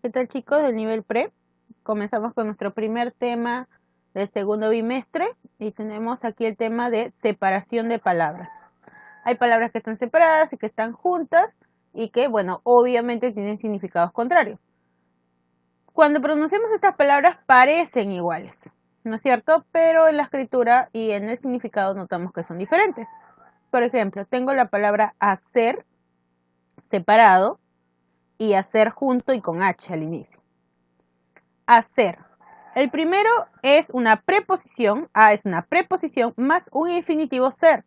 ¿Qué tal, chicos del nivel pre? Comenzamos con nuestro primer tema del segundo bimestre y tenemos aquí el tema de separación de palabras. Hay palabras que están separadas y que están juntas y que, bueno, obviamente tienen significados contrarios. Cuando pronunciamos estas palabras parecen iguales, ¿no es cierto? Pero en la escritura y en el significado notamos que son diferentes. Por ejemplo, tengo la palabra hacer separado y hacer junto y con H al inicio. Hacer. El primero es una preposición, a es una preposición más un infinitivo ser.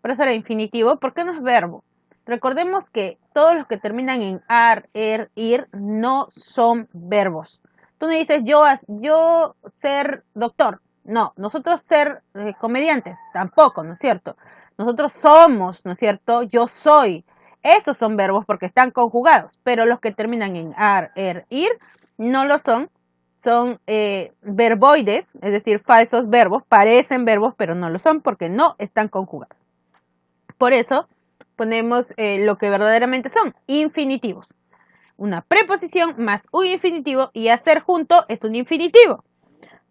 Por eso era infinitivo, porque no es verbo. Recordemos que todos los que terminan en ar, ir, no son verbos. Tú me dices yo ser doctor. No, nosotros ser comediantes, tampoco, ¿no es cierto? Nosotros somos, ¿no es cierto? Yo soy. Esos son verbos porque están conjugados, pero los que terminan en ar, ir, no lo son. Son verboides, es decir, falsos verbos, parecen verbos, pero no lo son porque no están conjugados. Por eso ponemos lo que verdaderamente son, infinitivos. Una preposición más un infinitivo y hacer junto es un infinitivo.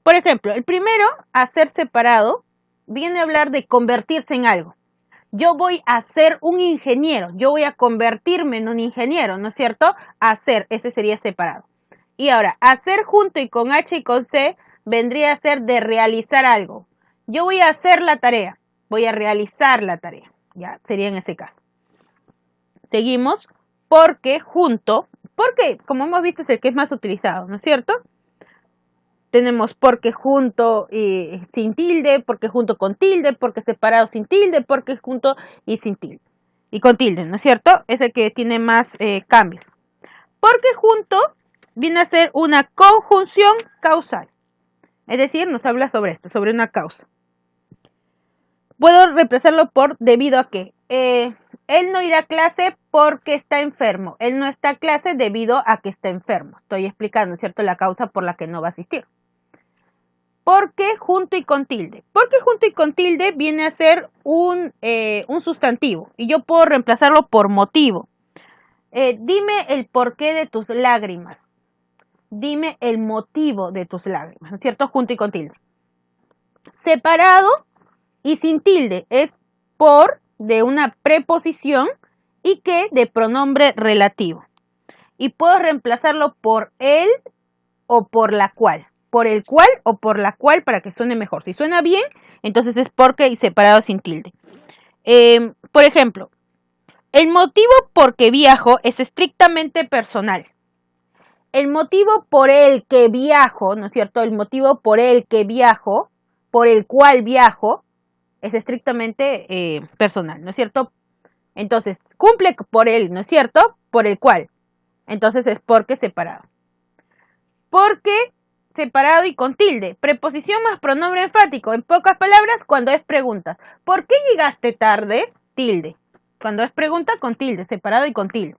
Por ejemplo, el primero, hacer separado, viene a hablar de convertirse en algo. Yo voy a ser un ingeniero, yo voy a convertirme en un ingeniero, ¿no es cierto? Hacer, ese sería separado. Y ahora, hacer junto y con H y con C vendría a ser de realizar algo. Yo voy a hacer la tarea, voy a realizar la tarea. Ya, sería en ese caso. Seguimos, porque junto, porque como hemos visto es el que es más utilizado, ¿no es cierto? Tenemos porque junto y sin tilde, porque junto con tilde, porque separado sin tilde, porque junto y sin tilde. Y con tilde, ¿no es cierto? Es el que tiene más cambios. Porque junto viene a ser una conjunción causal. Es decir, nos habla sobre esto, sobre una causa. Puedo reemplazarlo por debido a que. Él no irá a clase porque está enfermo. Él no está a clase debido a que está enfermo. Estoy explicando, ¿cierto? La causa por la que no va a asistir. Porque junto y con tilde. Porque junto y con tilde viene a ser un sustantivo. Y yo puedo reemplazarlo por motivo. Dime el porqué de tus lágrimas. Dime el motivo de tus lágrimas, ¿no es cierto? Junto y con tilde. Separado y sin tilde es por de una preposición y que de pronombre relativo. Y puedo reemplazarlo por el o por la cual. Por el cual o por la cual para que suene mejor. Si suena bien, entonces es porque y separado sin tilde. Por ejemplo, el motivo por que viajo es estrictamente personal. El motivo por el que viajo, ¿no es cierto? El motivo por el que viajo, por el cual viajo, es estrictamente personal, ¿no es cierto? Entonces, cumple por él, ¿no es cierto? Por el cual. Entonces es porque separado. Porque separado y con tilde. Preposición más pronombre enfático. En pocas palabras, cuando es pregunta. ¿Por qué llegaste tarde? Tilde. Cuando es pregunta, con tilde. Separado y con tilde.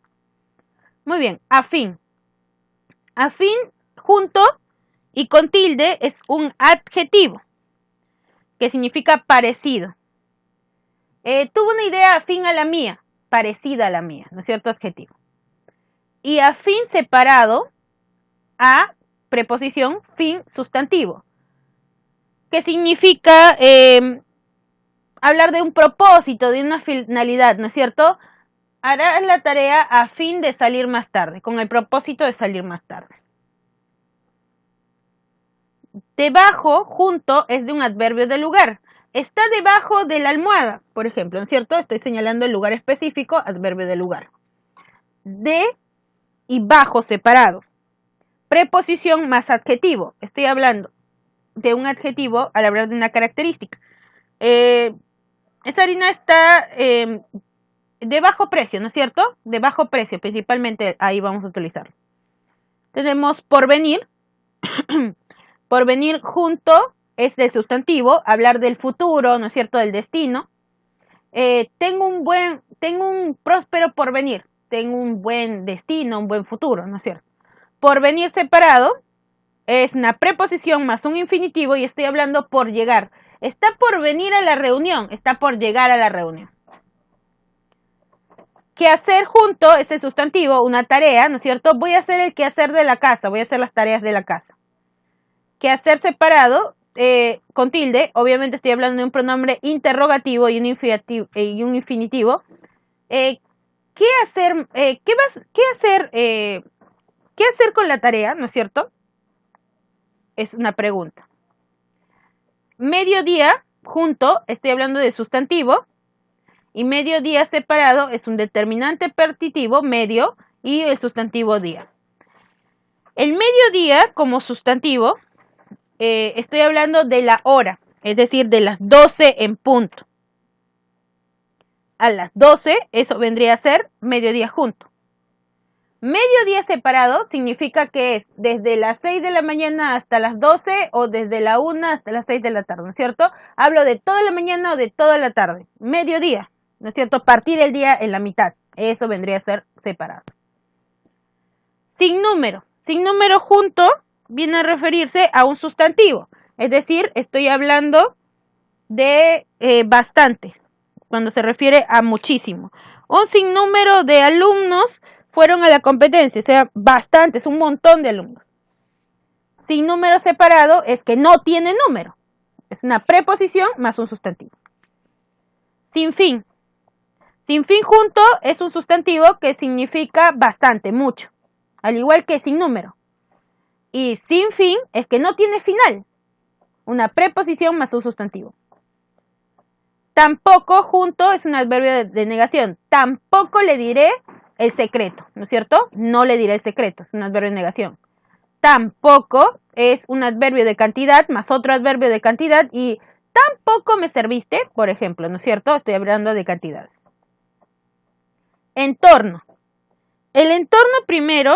Muy bien. Afín. Afín junto y con tilde es un adjetivo que significa parecido. Tuvo una idea afín a la mía, parecida a la mía, ¿no es cierto? Adjetivo. Y afín separado a preposición fin sustantivo, que significa hablar de un propósito, de una finalidad, ¿no es cierto? Harás la tarea a fin de salir más tarde, con el propósito de salir más tarde. Debajo, junto, es de un adverbio de lugar. Está debajo de la almohada, por ejemplo, ¿no es cierto? Estoy señalando el lugar específico, adverbio de lugar. De y bajo separado. Preposición más adjetivo. Estoy hablando de un adjetivo al hablar de una característica. Esta harina está de bajo precio, ¿no es cierto? De bajo precio, principalmente ahí vamos a utilizar. Tenemos porvenir. Porvenir junto es del sustantivo, hablar del futuro, ¿no es cierto? Del destino. Tengo un próspero porvenir, tengo un buen destino, un buen futuro, ¿no es cierto? Porvenir separado es una preposición más un infinitivo y estoy hablando por llegar. Está por venir a la reunión, está por llegar a la reunión. Quehacer junto, este sustantivo, una tarea, ¿no es cierto? Voy a hacer el quehacer de la casa, voy a hacer las tareas de la casa. Quehacer separado, con tilde, obviamente estoy hablando de un pronombre interrogativo y un infinitivo. ¿Qué hacer? ¿Qué hacer con la tarea? ¿No es cierto? Es una pregunta. Mediodía, junto, estoy hablando de sustantivo. Y mediodía separado es un determinante partitivo, medio, y el sustantivo día. El mediodía como sustantivo, estoy hablando de la hora, es decir, de las 12 en punto. A las 12, eso vendría a ser mediodía junto. Mediodía separado significa que es desde las 6 de la mañana hasta las 12 o desde la 1 hasta las 6 de la tarde, ¿no es cierto? Hablo de toda la mañana o de toda la tarde. Mediodía, ¿no es cierto? Partir el día en la mitad. Eso vendría a ser separado. Sin número. Sin número junto viene a referirse a un sustantivo. Es decir, estoy hablando de bastante, cuando se refiere a muchísimo. Un sinnúmero de alumnos fueron a la competencia, o sea, bastantes, un montón de alumnos. Sin número separado es que no tiene número. Es una preposición más un sustantivo. Sin fin. Sin fin junto es un sustantivo que significa bastante, mucho. Al igual que sin número. Y sin fin es que no tiene final. Una preposición más un sustantivo. Tampoco junto es un adverbio de negación. Tampoco le diré el secreto, ¿no es cierto? No le diré el secreto, es un adverbio de negación. Tampoco es un adverbio de cantidad más otro adverbio de cantidad y tampoco me serviste, por ejemplo, ¿no es cierto? Estoy hablando de cantidades. Entorno. El entorno primero,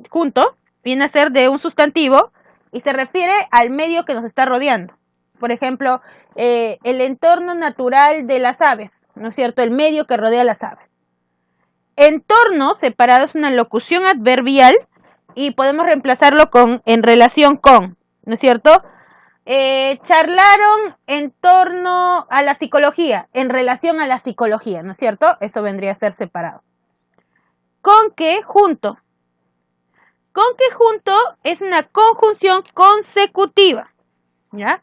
junto, viene a ser de un sustantivo y se refiere al medio que nos está rodeando. Por ejemplo, el entorno natural de las aves, ¿no es cierto? El medio que rodea a las aves. Entorno separado es una locución adverbial y podemos reemplazarlo con en relación con, ¿no es cierto? Charlaron en torno a la psicología, en relación a la psicología, ¿no es cierto? Eso vendría a ser separado. Con que junto. Con que junto es una conjunción consecutiva, ¿ya?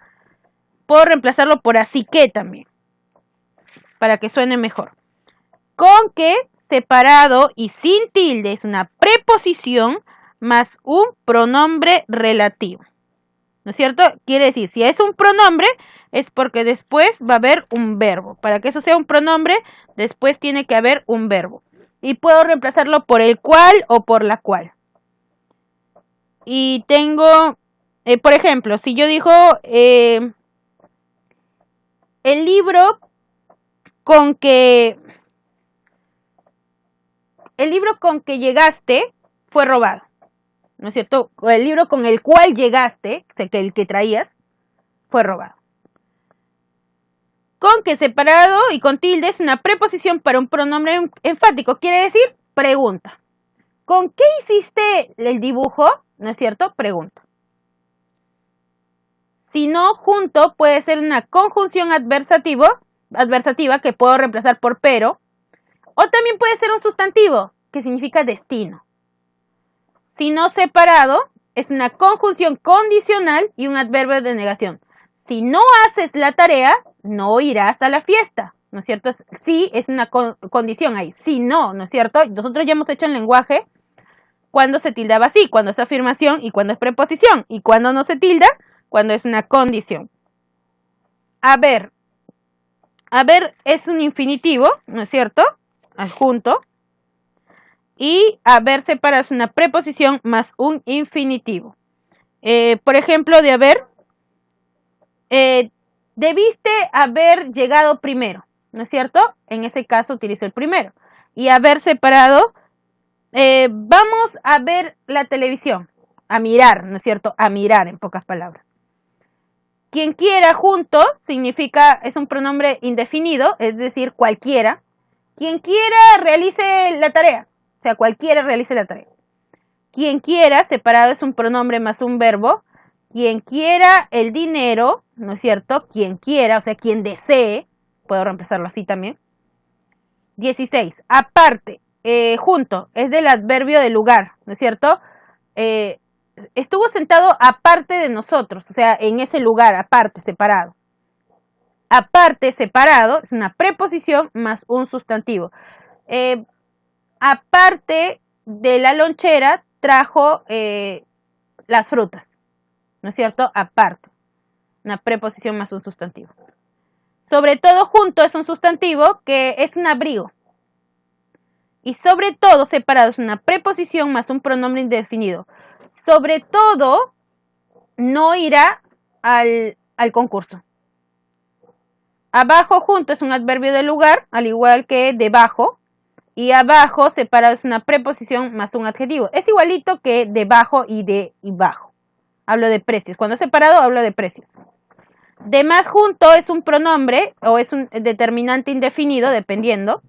Puedo reemplazarlo por así que también, para que suene mejor. Con que separado y sin tilde es una preposición más un pronombre relativo, ¿no es cierto? Quiere decir, si es un pronombre es porque después va a haber un verbo. Para que eso sea un pronombre, después tiene que haber un verbo. Y puedo reemplazarlo por el cual o por la cual. Y tengo, por ejemplo, si yo digo el libro con que llegaste fue robado, ¿no es cierto? El libro con el cual llegaste, o sea, el que traías, fue robado. Con que separado y con tilde es una preposición para un pronombre enfático, quiere decir pregunta. ¿Con qué hiciste el dibujo? ¿No es cierto? Pregunta. Si no, junto puede ser una conjunción adversativa que puedo reemplazar por pero, o también puede ser un sustantivo que significa destino. Si no separado, es una conjunción condicional y un adverbio de negación. Si no haces la tarea, no irás a la fiesta, ¿no es cierto? Sí es una condición ahí. Si no, ¿no es cierto? Nosotros ya hemos hecho en lenguaje cuando se tildaba así, cuando es afirmación y cuando es preposición. Y cuando no se tilda, cuando es una condición. A ver es un infinitivo, ¿no es cierto? Adjunto. Y haber separado es una preposición más un infinitivo. Por ejemplo, de haber, debiste haber llegado primero, ¿no es cierto? En ese caso utilizo el primero. Y haber separado, vamos a ver la televisión, a mirar, ¿no es cierto? A mirar, en pocas palabras. Quien quiera junto significa, es un pronombre indefinido, es decir, cualquiera. Quien quiera realice la tarea. O sea, cualquiera realice la tarea. Quien quiera, separado es un pronombre más un verbo. Quien quiera el dinero, ¿no es cierto? Quien quiera, o sea, quien desee, puedo reemplazarlo así también. 16. Aparte, junto, es del adverbio de lugar, ¿no es cierto? Estuvo sentado aparte de nosotros, o sea, en ese lugar, aparte, separado. Aparte, separado, es una preposición más un sustantivo. Aparte de la lonchera, trajo las frutas, ¿no es cierto? Aparte, una preposición más un sustantivo. Sobre todo, junto es un sustantivo que es un abrigo. Y sobre todo, separado es una preposición más un pronombre indefinido. Sobre todo, no irá al concurso. Abajo, junto es un adverbio de lugar, al igual que debajo. Y abajo, separado es una preposición más un adjetivo. Es igualito que debajo y de y bajo. Hablo de precios. Cuando es separado, hablo de precios. De más junto es un pronombre o es un determinante indefinido, dependiendo.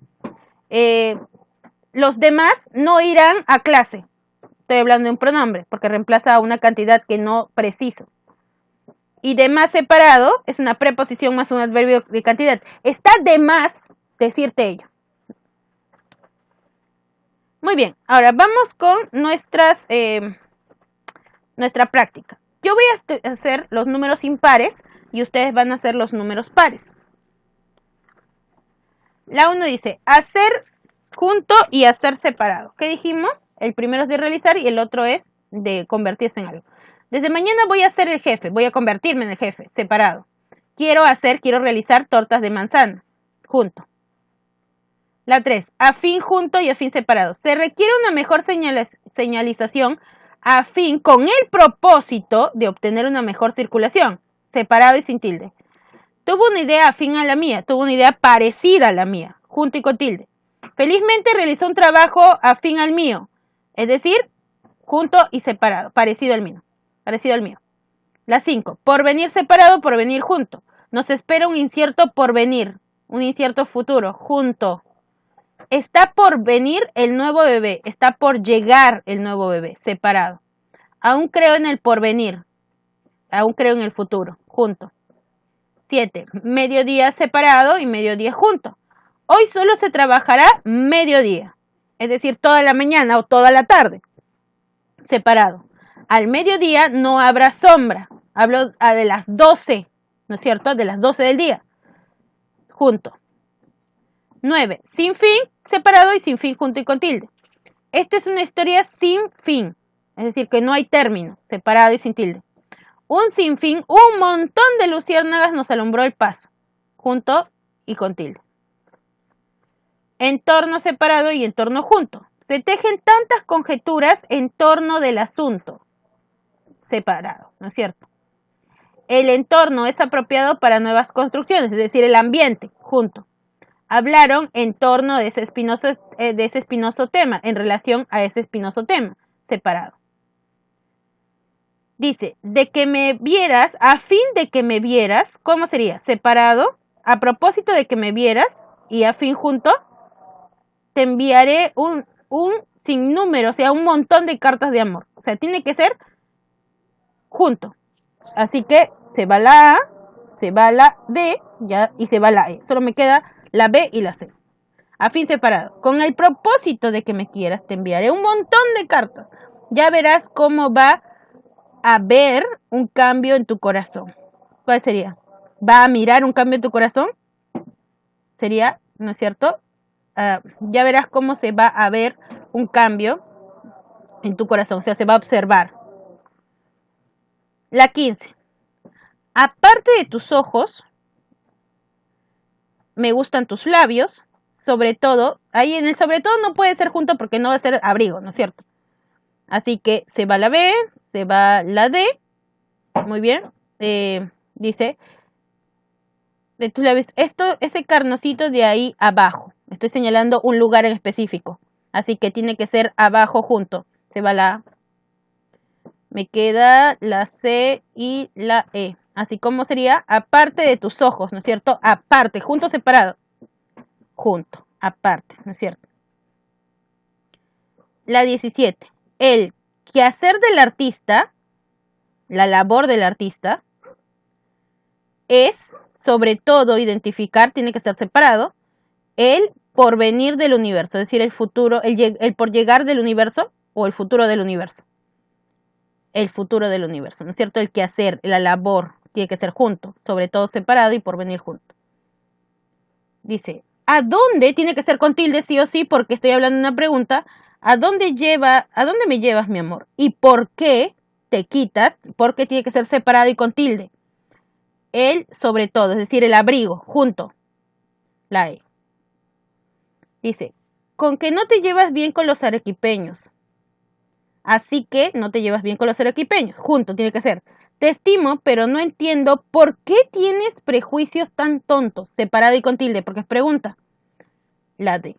Los demás no irán a clase. Estoy hablando de un pronombre, porque reemplaza a una cantidad que no preciso. Y de más separado es una preposición más un adverbio de cantidad. Está de más decirte ello. Muy bien, ahora vamos con nuestra práctica. Yo voy a hacer los números impares y ustedes van a hacer los números pares. La 1 dice hacer junto y hacer separado. ¿Qué dijimos? El primero es de realizar y el otro es de convertirse en algo. Desde mañana voy a ser el jefe, voy a convertirme en el jefe, separado. Quiero realizar tortas de manzana, junto. La 3, afín junto y afín separado. Se requiere una mejor señalización afín con el propósito de obtener una mejor circulación, separado y sin tilde. Tuvo una idea afín a la mía, tuvo una idea parecida a la mía, junto y con tilde. Felizmente realizó un trabajo afín al mío, es decir, junto y separado, parecido al mío. La 5, porvenir separado, porvenir junto. Nos espera un incierto porvenir, un incierto futuro, junto. Está por venir el nuevo bebé, está por llegar el nuevo bebé, separado. Aún creo en el porvenir, aún creo en el futuro, junto. 7. Mediodía separado y mediodía junto. Hoy solo se trabajará mediodía, es decir, toda la mañana o toda la tarde, separado. Al mediodía no habrá sombra, hablo de las 12, ¿no es cierto? De las 12 del día, junto. 9. Sin fin, separado y sin fin junto y con tilde. Esta es una historia sin fin, es decir, que no hay término, separado y sin tilde. Un sinfín, un montón de luciérnagas nos alumbró el paso, junto y con tilde. Entorno separado y entorno junto. Se tejen tantas conjeturas en torno del asunto, separado, ¿no es cierto? El entorno es apropiado para nuevas construcciones, es decir, el ambiente, junto. Hablaron en torno de ese espinoso tema, en relación a ese espinoso tema, separado. Dice, de que me vieras, a fin de que me vieras, ¿cómo sería? Separado, a propósito de que me vieras, y a fin junto, te enviaré un sinnúmero, o sea, un montón de cartas de amor. O sea, tiene que ser junto. Así que se va la A, se va la D, ya, y se va la E. Solo me queda la B y la C. A fin separado. Con el propósito de que me quieras, te enviaré un montón de cartas. Ya verás cómo va a ver un cambio en tu corazón. ¿Cuál sería? ¿Va a mirar un cambio en tu corazón? Sería, ¿no es cierto? Ya verás cómo se va a ver un cambio en tu corazón. O sea, se va a observar. La 15. Aparte de tus ojos, me gustan tus labios. Sobre todo, ahí en el sobre todo no puede ser junto porque no va a ser abrigo, ¿no es cierto? Así que se va la B, se va la D. Muy bien. Dice, de tus labios, ese carnosito de ahí abajo. Estoy señalando un lugar en específico. Así que tiene que ser abajo junto. Se va la A. Me queda la C y la E. Así como sería aparte de tus ojos, ¿no es cierto? Aparte, junto, separado. Junto, aparte, ¿no es cierto? La 17. El quehacer del artista, la labor del artista, es sobre todo identificar, tiene que estar separado, el porvenir del universo, es decir, el futuro, el por llegar del universo o el futuro del universo. El futuro del universo, ¿no es cierto? El quehacer, la labor, tiene que ser junto, sobre todo separado y por venir junto. Dice, ¿a dónde? Tiene que ser con tilde sí o sí, porque estoy hablando de una pregunta. ¿A dónde me llevas, mi amor? ¿Y por qué te quitas? Porque tiene que ser separado y con tilde. El sobre todo, es decir, el abrigo, junto. La E. Dice, con que no te llevas bien con los arequipeños. Así que no te llevas bien con los arequipeños. Junto, tiene que ser. Te estimo, pero no entiendo por qué tienes prejuicios tan tontos. Separado y con tilde, porque es pregunta. La D.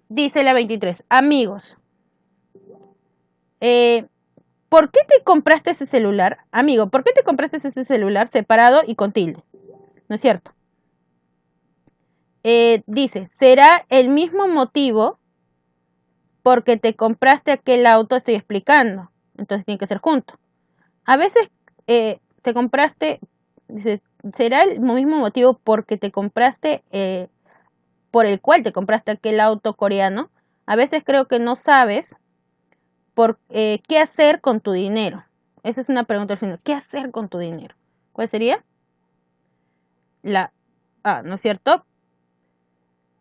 Dice la 23. Amigos. ¿Por qué te compraste ese celular? Amigo, ¿por qué te compraste ese celular separado y con tilde? ¿No es cierto? Dice, ¿será el mismo motivo porque te compraste aquel auto? Estoy explicando. Entonces tiene que ser junto. A veces te compraste, dice, ¿será el mismo motivo porque te compraste, por el cual te compraste aquel auto coreano? A veces creo que no sabes qué hacer con tu dinero. Esa es una pregunta al final. ¿Qué hacer con tu dinero? ¿Cuál sería? La A, ¿no es cierto?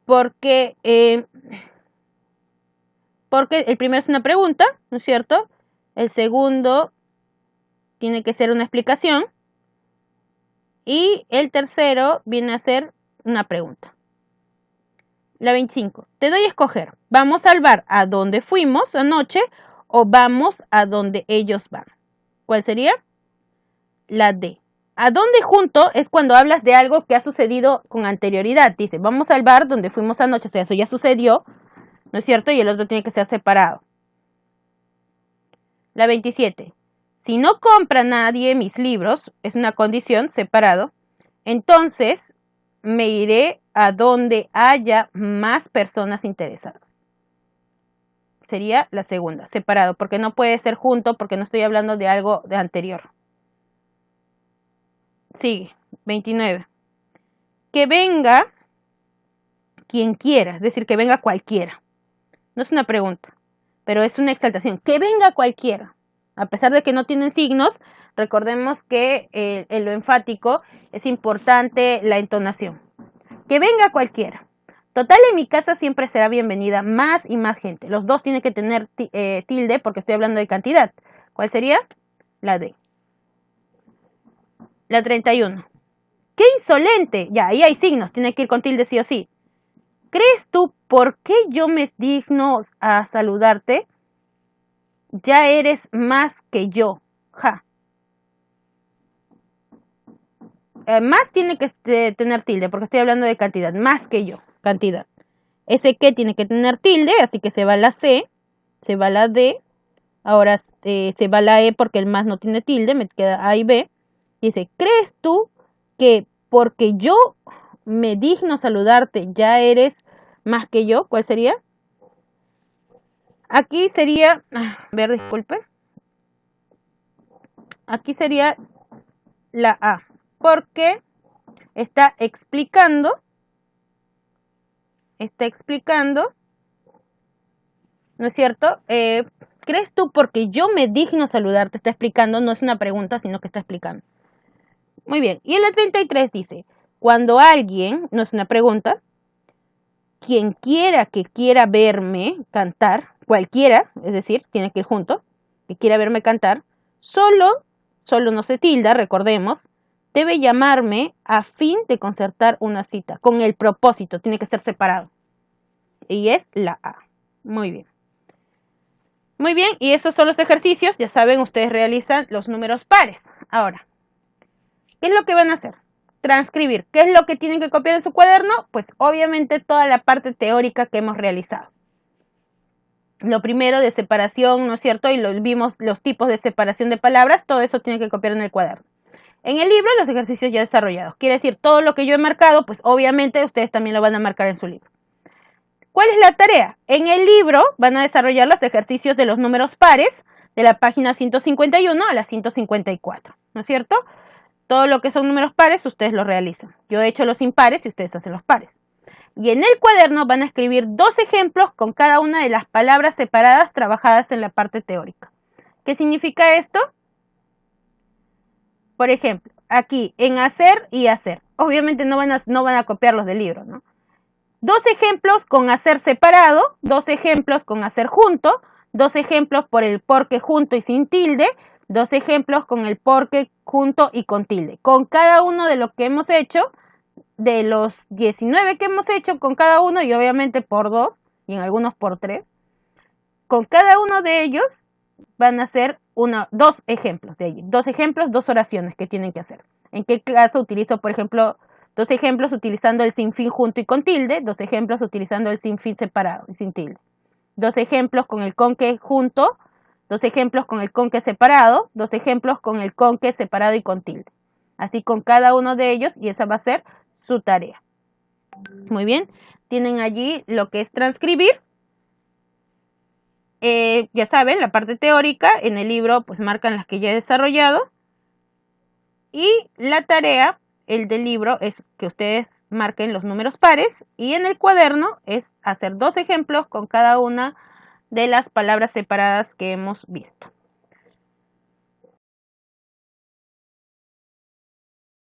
Porque el primero es una pregunta, ¿no es cierto? El segundo tiene que ser una explicación. Y el tercero viene a ser una pregunta. La 25. Te doy a escoger. ¿Vamos al bar a donde fuimos anoche o vamos a donde ellos van? ¿Cuál sería? La D. ¿A dónde junto? Es cuando hablas de algo que ha sucedido con anterioridad. Dice, vamos al bar donde fuimos anoche. O sea, eso ya sucedió, ¿no es cierto? Y el otro tiene que ser separado. La 27. Si no compra nadie mis libros, es una condición, separado, entonces me iré a donde haya más personas interesadas. Sería la segunda, separado, porque no puede ser junto, porque no estoy hablando de algo de anterior. Sigue, 29. Que venga quien quiera, es decir, que venga cualquiera. No es una pregunta, pero es una exaltación. Que venga cualquiera. A pesar de que no tienen signos, recordemos que en lo enfático es importante la entonación. Que venga cualquiera. Total, en mi casa siempre será bienvenida más y más gente. Los dos tienen que tener tilde porque estoy hablando de cantidad. ¿Cuál sería? La D. La 31. ¡Qué insolente! Ya, ahí hay signos, tiene que ir con tilde sí o sí. ¿Crees tú por qué yo me digno a saludarte? Ya eres más que yo. Ja. Más tiene que tener tilde porque estoy hablando de cantidad. Más que yo. Cantidad. Ese que tiene que tener tilde, así que se va la C, se va la D, ahora se va la E porque el más no tiene tilde, me queda A y B. Dice, ¿crees tú que porque yo me digno saludarte ya eres más que yo? ¿Cuál sería? Aquí sería, a ver, disculpe. Aquí sería la A, porque está explicando, ¿no es cierto? ¿Crees tú porque yo me digno saludarte? Está explicando, no es una pregunta, sino que está explicando. Muy bien, y en la 33 dice, cuando alguien, no es una pregunta, quien quiera que quiera verme cantar, cualquiera, es decir, tiene que ir junto, que quiera verme cantar, solo no se tilda, recordemos, debe llamarme a fin de concertar una cita, con el propósito, tiene que ser separado. Y es la A. Muy bien. Muy bien, y estos son los ejercicios, ya saben, ustedes realizan los números pares. Ahora, ¿qué es lo que van a hacer? Transcribir. ¿Qué es lo que tienen que copiar en su cuaderno? Pues obviamente toda la parte teórica que hemos realizado. Lo primero de separación, ¿no es cierto? Y vimos los tipos de separación de palabras, todo eso tiene que copiar en el cuaderno. En el libro, los ejercicios ya desarrollados. Quiere decir, todo lo que yo he marcado, pues obviamente ustedes también lo van a marcar en su libro. ¿Cuál es la tarea? En el libro van a desarrollar los ejercicios de los números pares de la página 151 a la 154, ¿no es cierto? Todo lo que son números pares ustedes lo realizan. Yo he hecho los impares y ustedes hacen los pares. Y en el cuaderno van a escribir 2 ejemplos con cada una de las palabras separadas trabajadas en la parte teórica. ¿Qué significa esto? Por ejemplo, aquí en hacer y hacer. Obviamente no van a copiarlos del libro, ¿no? 2 ejemplos con hacer separado, 2 ejemplos con hacer junto, 2 ejemplos por el porque junto y sin tilde, 2 ejemplos con el porque junto y con tilde. Con cada uno de lo que hemos hecho, de los 19 que hemos hecho con cada uno, y obviamente por 2, y en algunos por 3, con cada uno de ellos van a ser 2 ejemplos de ellos. 2 ejemplos, 2 oraciones que tienen que hacer. ¿En qué caso utilizo, por ejemplo, 2 ejemplos utilizando el sin fin junto y con tilde, 2 ejemplos utilizando el sin fin separado y sin tilde? 2 ejemplos con el con que junto, 2 ejemplos con el con que separado, 2 ejemplos con el con que separado y con tilde. Así con cada uno de ellos, y esa va a ser su tarea. Muy bien, tienen allí lo que es transcribir. Ya saben, la parte teórica, en el libro pues marcan las que ya he desarrollado. Y la tarea, el del libro, es que ustedes marquen los números pares, y en el cuaderno es hacer 2 ejemplos con cada una de las palabras separadas que hemos visto.